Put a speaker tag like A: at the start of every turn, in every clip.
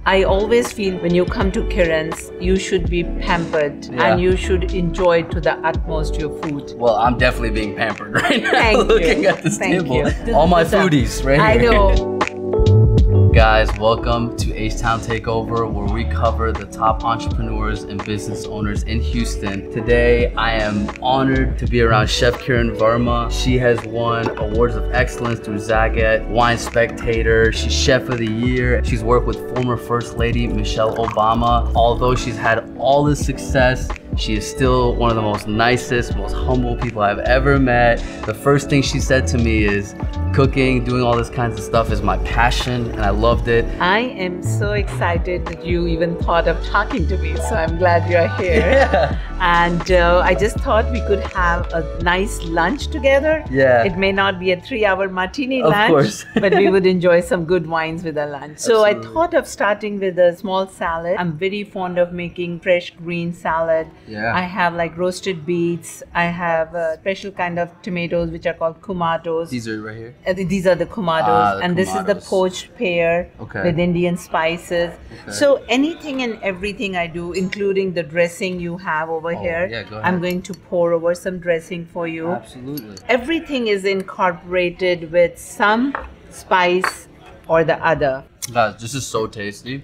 A: I always feel when you come to Kiran's, you should be pampered and you should enjoy to the utmost your food.
B: Well, I'm definitely being pampered right now.
A: Thank you.
B: Looking at this table. All my foodies right here.
A: I know.
B: Guys, welcome to H-Town Takeover, where we cover the top entrepreneurs and business owners in Houston. Today, I am honored to be around Chef Kiran Verma. She has won awards of excellence through Zagat, Wine Spectator. She's Chef of the Year. She's worked with former First Lady Michelle Obama. Although she's had all this success, she is still one of the most nicest, most humble people I've ever met. The first thing she said to me is, cooking, doing all this kinds of stuff is my passion, and I loved it.
A: I am so excited that you even thought of talking to me, so I'm glad you're here.
B: Yeah.
A: And I just thought we could have a nice lunch together.
B: Yeah.
A: It may not be a 3-hour martini lunch,
B: of course.
A: but we would enjoy some good wines with our lunch. So
B: Absolutely.
A: I thought of starting with a small salad. I'm very fond of making fresh green salad.
B: Yeah.
A: I have like roasted beets. I have a special kind of tomatoes which are called kumatos.
B: These are right here?
A: These are the kumatos, and this is the poached pear with Indian spices. So anything and everything I do, including the dressing you have over here,
B: yeah, go ahead.
A: I'm going to pour over some dressing for you.
B: Absolutely.
A: Everything is incorporated with some spice or the other.
B: Guys, this is so tasty.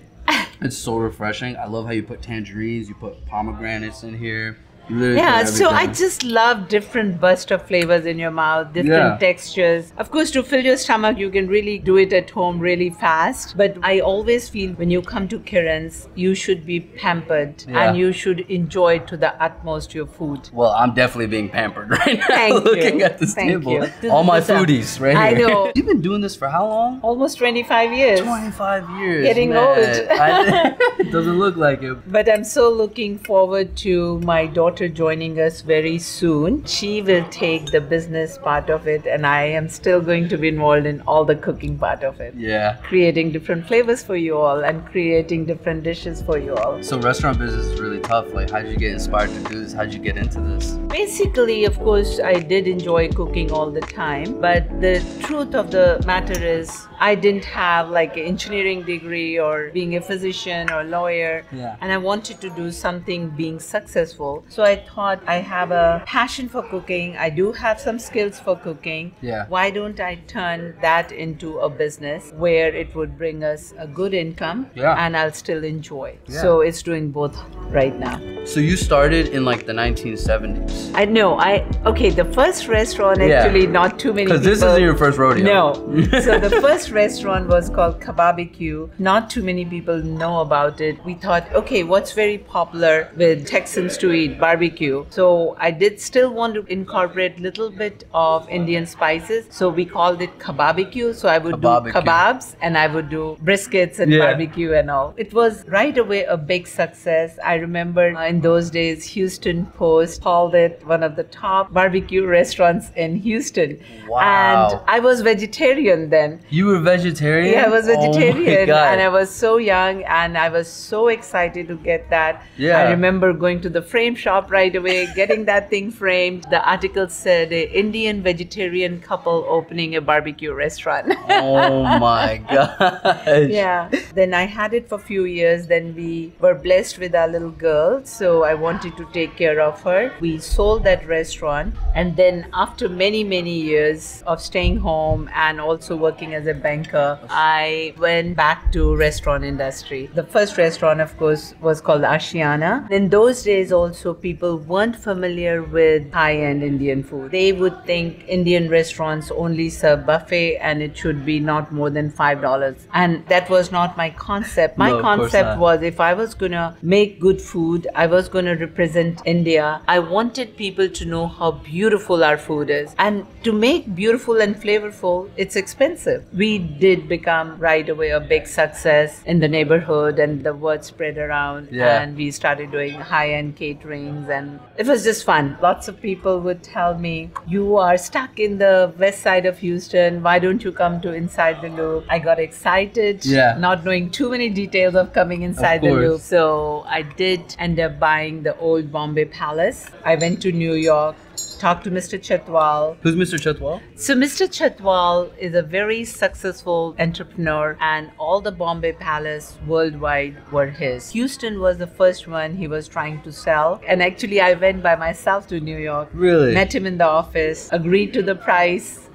B: It's so refreshing. I love how you put tangerines, you put pomegranates in here.
A: Yeah, so I just love different burst of flavors in your mouth, different textures. Of course, to fill your stomach, you can really do it at home really fast. But I always feel when you come to Kiran's, you should be pampered and you should enjoy to the utmost your food.
B: Well, I'm definitely being pampered right now.
A: Thank
B: looking
A: you.
B: at this
A: Thank
B: table.
A: you.
B: All my foodies right here.
A: I know.
B: You've been doing this for how long?
A: Almost 25 years.
B: 25 years.
A: Getting
B: man.
A: old.
B: It doesn't look like it.
A: But I'm so looking forward to my daughter joining us very soon. She will take the business part of it, and I am still going to be involved in all the cooking part of it.
B: Yeah.
A: Creating different flavors for you all and creating different dishes for you all.
B: So restaurant business is really tough. Like, how did you get inspired to do this? How did you get into this?
A: Basically, of course, I did enjoy cooking all the time, but the truth of the matter is I didn't have like an engineering degree or being a physician or lawyer, and I wanted to do something being successful. So I thought, I have a passion for cooking. I do have some skills for cooking.
B: Yeah.
A: Why don't I turn that into a business where it would bring us a good income and I'll still enjoy. So it's doing both right now.
B: So you started in like the 1970s.
A: I know. Okay, the first restaurant actually not too many people.
B: Because this isn't your first rodeo.
A: No. So the first restaurant was called Kababq. Not too many people know about it. We thought, okay, what's very popular with Texans to eat? Barbecue. So I did still want to incorporate a little bit of Indian spices. So we called it Kababq. So I would do kebabs and I would do briskets and barbecue and all. It was right away a big success. I remember in those days, Houston Post called it one of the top barbecue restaurants in Houston.
B: Wow.
A: And I was vegetarian then.
B: You were vegetarian?
A: Yeah, I was vegetarian.
B: Oh my God.
A: And I was so young and I was so excited to get that.
B: Yeah.
A: I remember going to the frame shop right away, getting that thing framed. The article said an Indian vegetarian couple opening a barbecue restaurant.
B: Oh my gosh.
A: Yeah. Then I had it for a few years. Then we were blessed with our little girl. So I wanted to take care of her. We sold that restaurant. And then after many, many years of staying home and also working as a banker, I went back to restaurant industry. The first restaurant, of course, was called Ashiana. In those days also, people weren't familiar with high-end Indian food. They would think Indian restaurants only serve buffet and it should be not more than $5. And that was not my concept. My concept was if I was going to make good food, I was going to represent India. I wanted people to know how beautiful our food is. And to make beautiful and flavorful, it's expensive. We did become right away a big success in the neighborhood and the word spread around. And we started doing high-end caterings and it was just fun. Lots of people would tell me, you are stuck in the west side of Houston. Why don't you come to Inside the Loop? I got excited, not knowing too many details of coming inside the loop. So I did end up buying the old Bombay Palace. I went to New York. talk to Mr. Chetwal.
B: Who's Mr. Chetwal?
A: So Mr. Chetwal is a very successful entrepreneur, and all the Bombay Palace worldwide were his. Houston was the first one he was trying to sell. And actually I went by myself to New York.
B: Really?
A: Met him in the office, agreed to the price,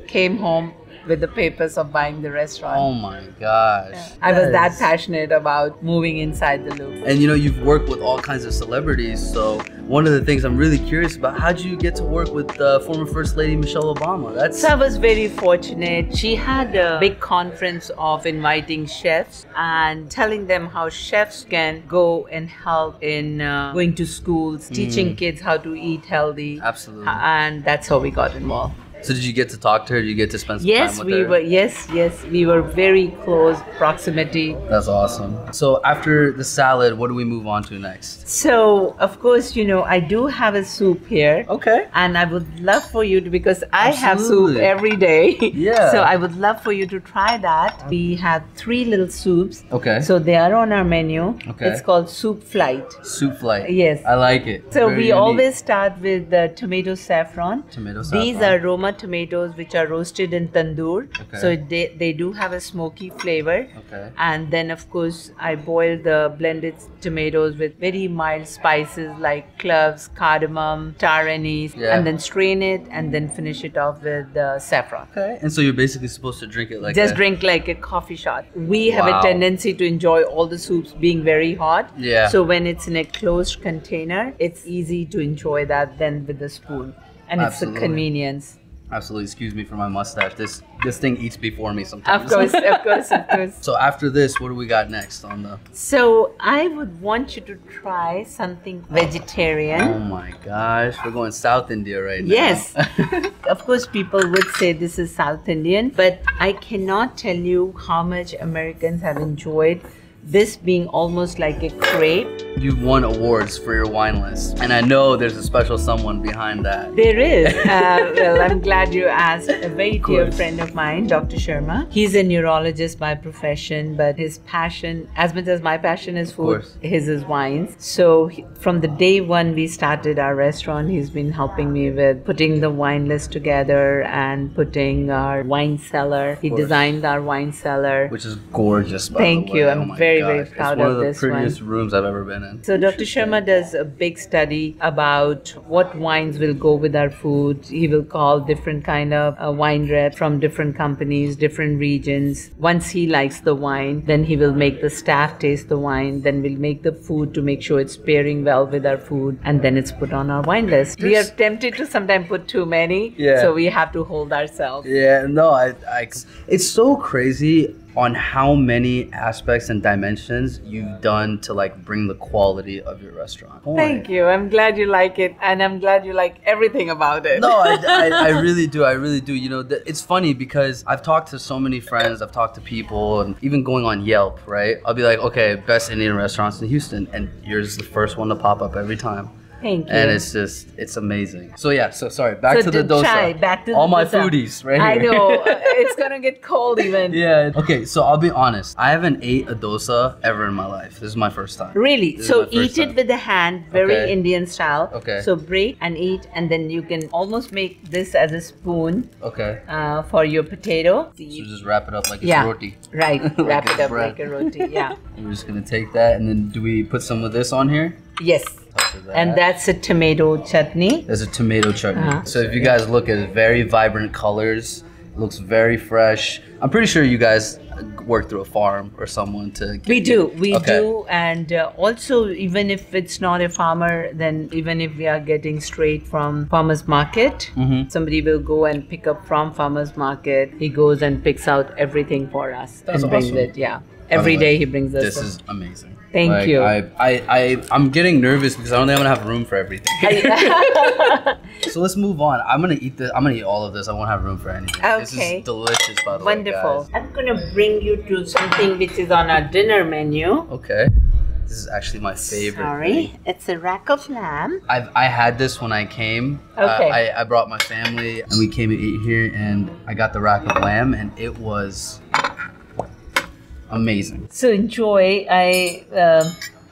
A: came home with the papers of buying the restaurant.
B: Oh my gosh.
A: I was that passionate about moving inside the loop.
B: And you know, you've worked with all kinds of celebrities, so one of the things I'm really curious about, how'd you get to work with former First Lady Michelle Obama?
A: So I was very fortunate. She had a big conference of inviting chefs and telling them how chefs can go and help in going to schools, teaching kids how to eat healthy.
B: Absolutely.
A: And that's how we got involved.
B: So did you get to talk to her? Did you get to spend some time with her?
A: Yes, we were very close proximity.
B: That's awesome. So after the salad, what do we move on to next?
A: So, of course, you know, I do have a soup here.
B: Okay.
A: And I would love for you to, because I have
B: Absolutely.
A: soup every day.
B: Yeah.
A: So I would love for you to try that. We have 3 little soups.
B: Okay.
A: So they are on our menu.
B: Okay.
A: It's called Soup Flight.
B: Soup flight.
A: Yes.
B: I like it.
A: So
B: Very
A: we
B: unique.
A: always start with the tomato saffron.
B: Tomato saffron.
A: These are Roma tomatoes which are roasted in tandoor.
B: Okay.
A: So they do have a smoky flavor.
B: Okay.
A: And then of course I boil the blended tomatoes with very mild spices like cloves, cardamom, tar anise,
B: Yeah.
A: and then strain it and then finish it off with saffron.
B: Okay. And so you're basically supposed to drink it like
A: Just drink like a coffee shot. We have
B: Wow.
A: a tendency to enjoy all the soups being very hot.
B: Yeah.
A: So when it's in a closed container, it's easy to enjoy that then with a spoon. And
B: Absolutely.
A: it's a convenience.
B: Absolutely. Excuse me for my mustache. This thing eats before me sometimes.
A: Of course.
B: So after this, what do we got next on the...
A: So I would want you to try something vegetarian.
B: Oh my gosh. We're going South India right now.
A: Yes. Of course, people would say this is South Indian, but I cannot tell you how much Americans have enjoyed this being almost like a crepe.
B: You've won awards for your wine list, and I know there's a special someone behind that.
A: There is. Well, I'm glad you asked. A very dear friend of mine, Dr. Sharma. He's a neurologist by profession, but his passion, as much as my passion is food, his is wines. So from the day one we started our restaurant, he's been helping me with putting the wine list together and putting our wine cellar. He designed our wine cellar.
B: Which is gorgeous, by
A: Thank
B: the way.
A: you.
B: Oh
A: I'm
B: my
A: very,
B: gosh.
A: very proud
B: of
A: of this
B: It's one of the prettiest
A: one.
B: rooms I've ever been in.
A: So Dr. Sharma does a big study about what wines will go with our food. He will call different kind of wine reps from different companies, different regions. Once he likes the wine, then he will make the staff taste the wine. Then we'll make the food to make sure it's pairing well with our food. And then it's put on our wine list. We are tempted to sometimes put too many.
B: Yeah.
A: So we have to hold ourselves.
B: Yeah, no, it's so crazy on how many aspects and dimensions you've done to like bring the quality of your restaurant.
A: Thank you. I'm glad you like it, and I'm glad you like everything about it.
B: No, I really do. I really do. You know, it's funny because I've talked to so many friends, I've talked to people, and even going on Yelp, right? I'll be like, okay, best Indian restaurants in Houston, and yours is the first one to pop up every time.
A: Thank you.
B: And it's amazing. So yeah, sorry, back to the dosa.
A: Back to
B: all
A: the
B: my
A: dosa.
B: foodies right
A: I
B: here.
A: know. It's gonna get cold even.
B: Yeah. Okay, so I'll be honest. I haven't ate a dosa ever in my life. This is my first time.
A: Really?
B: This is
A: So
B: my first
A: eat
B: time.
A: it with the hand, very
B: Okay.
A: Indian style.
B: Okay.
A: So break and eat, and then you can almost make this as a spoon
B: Okay.
A: for your potato.
B: So just wrap it up like it's
A: Yeah.
B: roti.
A: Right. Wrap
B: Like
A: it up
B: bread.
A: like a roti. Yeah.
B: And we're just gonna take that, and then do we put some of this on here?
A: Yes.
B: Touch of that.
A: And that's a tomato chutney.
B: There's a tomato chutney.
A: Uh-huh.
B: So if you guys look at it, very vibrant colors. It looks very fresh. I'm pretty sure you guys work through a farm or someone to get
A: We do,
B: Okay.
A: and also even if it's not a farmer, then even if we are getting straight from farmer's market,
B: Mhm.
A: somebody will go and pick up from farmer's market. He goes and picks out everything for us
B: That's
A: and brings
B: awesome.
A: it. Yeah, every day he brings us.
B: This is amazing.
A: Thank you.
B: I'm getting nervous because I don't think I'm gonna have room for everything. So let's move on. I'm gonna eat this. I'm gonna eat all of this. I won't have room for anything. This
A: Okay.
B: is delicious, by the
A: Wonderful.
B: way,
A: I'm gonna bring you to something which is on our dinner menu.
B: guys. Okay. This is actually my favorite.
A: Sorry,
B: thing.
A: it's a rack of lamb.
B: I had this when I came.
A: Okay.
B: I brought my family and we came to eat here, and I got the rack of lamb, and it was amazing.
A: So enjoy. I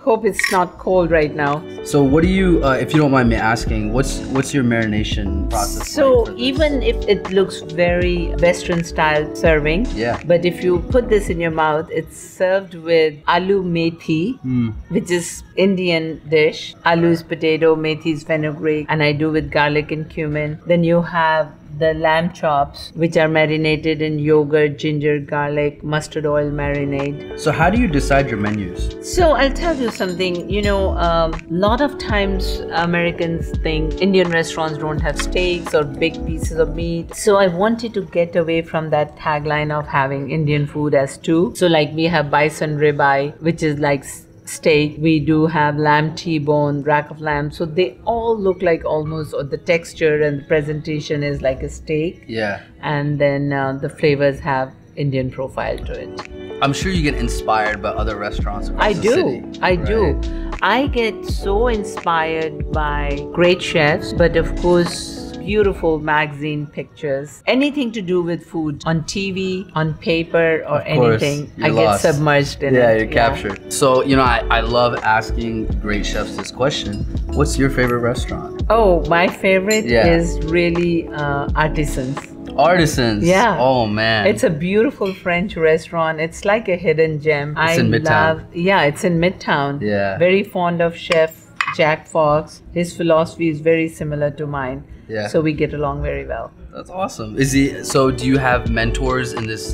A: Hope it's not cold right now.
B: So what do you, if you don't mind me asking, what's your marination process?
A: So
B: like for this?
A: even if it looks very Western style serving,
B: Yeah.
A: but if you put this in your mouth, it's served with aloo methi, which is Indian dish. Aloo is potato, methi is fenugreek, and I do with garlic and cumin. Then you have the lamb chops, which are marinated in yogurt, ginger, garlic, mustard oil marinade.
B: So how do you decide your menus?
A: So I'll tell you something, lot of times Americans think Indian restaurants don't have steaks or big pieces of meat. So I wanted to get away from that tagline of having Indian food as two. So like we have bison ribeye, which is like steak. We do have lamb T-bone, rack of lamb. So they all look like almost, or the texture and the presentation is like a steak.
B: Yeah.
A: And then the flavors have Indian profile to it.
B: I'm sure you get inspired by other restaurants across
A: I
B: the
A: do.
B: city.
A: I
B: right?
A: do. I get so inspired by great chefs, but of course, beautiful magazine pictures. Anything to do with food on TV, on paper, or
B: Of course,
A: anything, I
B: you're
A: get
B: lost.
A: submerged in it.
B: Yeah, you're captured. So, I love asking great chefs this question. What's your favorite restaurant?
A: Oh, my favorite
B: Yeah.
A: is really Artisans.
B: Artisans.
A: Yeah.
B: Oh man.
A: It's a beautiful French restaurant. It's like a hidden gem.
B: It's in Midtown.
A: It's in Midtown.
B: Yeah.
A: Very fond of Chef Jack Fox. His philosophy is very similar to mine.
B: Yeah.
A: So we get along very well.
B: That's awesome. So do you have mentors in this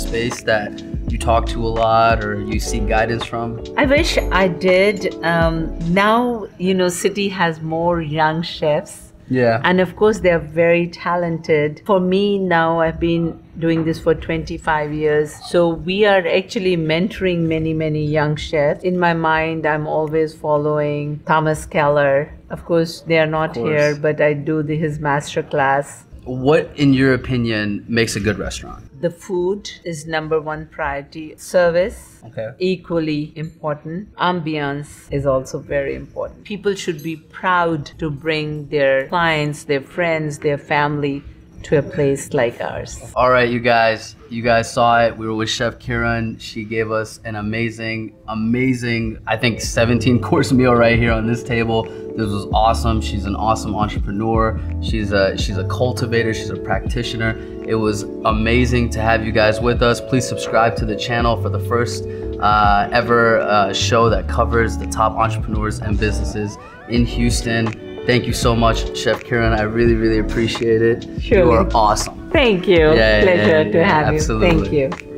B: space that you talk to a lot or you seek guidance from?
A: I wish I did. Now, city has more young chefs.
B: Yeah.
A: And of course, they're very talented. For me now, I've been doing this for 25 years. So we are actually mentoring many, many young chefs. In my mind, I'm always following Thomas Keller. Of course, they are not here, but I do his master class.
B: What, in your opinion, makes a good restaurant?
A: The food is number one priority. Service,
B: Okay.
A: equally important. Ambience is also very important. People should be proud to bring their clients, their friends, their family to a place like ours.
B: All right, you guys saw it. We were with Chef Kiran. She gave us an amazing, I think 17 course meal right here on this table. This was awesome. She's an awesome entrepreneur. She's a cultivator. She's a practitioner. It was amazing to have you guys with us. Please subscribe to the channel for the first ever show that covers the top entrepreneurs and businesses in Houston. Thank you so much, Chef Kiran. I really, really appreciate it.
A: Surely.
B: You are awesome.
A: Thank you.
B: Yeah,
A: Pleasure to have
B: absolutely.
A: you. Thank you.